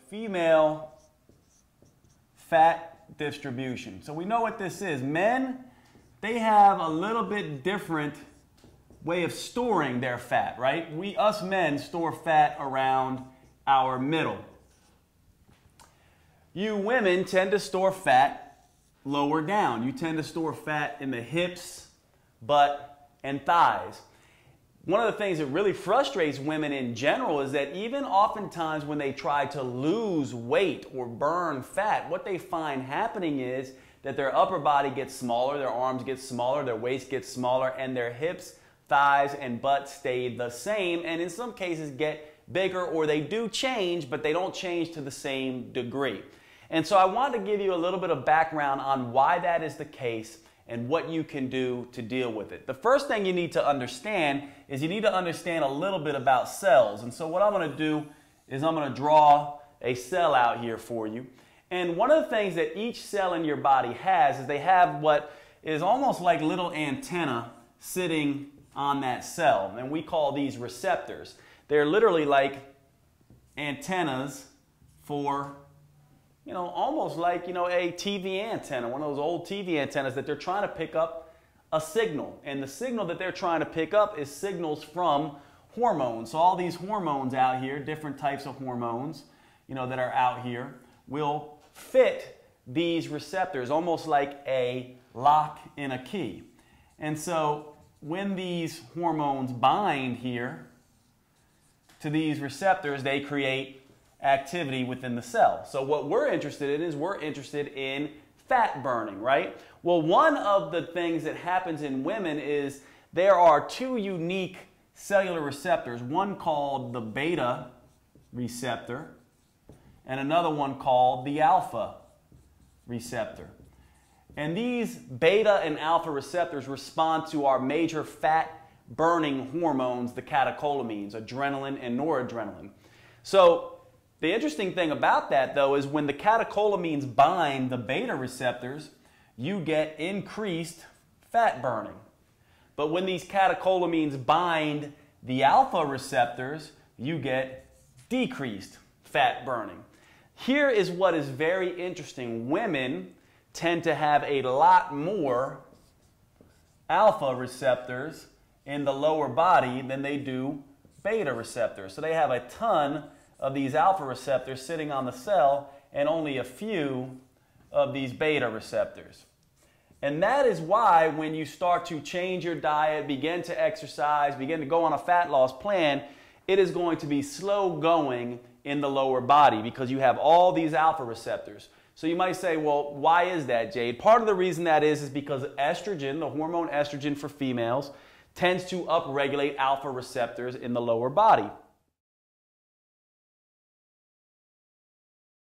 female fat distribution. So we know what this is. Men, they have a little bit different way of storing their fat, right? Us men store fat around our middle. You women tend to store fat lower down. You tend to store fat in the hips, butt, and thighs. One of the things that really frustrates women in general is that even oftentimes when they try to lose weight or burn fat, what they find happening is that their upper body gets smaller, their arms get smaller, their waist gets smaller, and their hips, thighs, and butt stay the same, and in some cases get bigger, or they do change, but they don't change to the same degree. And so I wanted to give you a little bit of background on why that is the case and what you can do to deal with it. The first thing you need to understand is you need to understand a little bit about cells. And so what I'm going to do is I'm going to draw a cell out here for you. And one of the things that each cell in your body has is they have what is almost like little antenna sitting on that cell. And we call these receptors. They're literally like antennas for, almost like, a TV antenna, one of those old TV antennas that they're trying to pick up a signal. And the signal that they're trying to pick up is signals from hormones. So all these hormones out here, different types of hormones, that are out here, will fit these receptors almost like a lock in a key. And so when these hormones bind here to these receptors, they create activity within the cell. So what we're interested in is we're interested in fat burning, right? Well, one of the things that happens in women is there are two unique cellular receptors, one called the beta receptor and another one called the alpha receptor. And these beta and alpha receptors respond to our major fat burning hormones, the catecholamines, adrenaline and noradrenaline. So the interesting thing about that, though, is when the catecholamines bind the beta receptors, you get increased fat burning. But when these catecholamines bind the alpha receptors, you get decreased fat burning. Here is what is very interesting. Women tend to have a lot more alpha receptors in the lower body than they do beta receptors. So they have a ton of these alpha receptors sitting on the cell and only a few of these beta receptors. And that is why when you start to change your diet, begin to exercise, begin to go on a fat loss plan, it is going to be slow going in the lower body because you have all these alpha receptors. So you might say, well, why is that, Jade? Part of the reason that is because estrogen, the hormone estrogen for females, tends to upregulate alpha receptors in the lower body.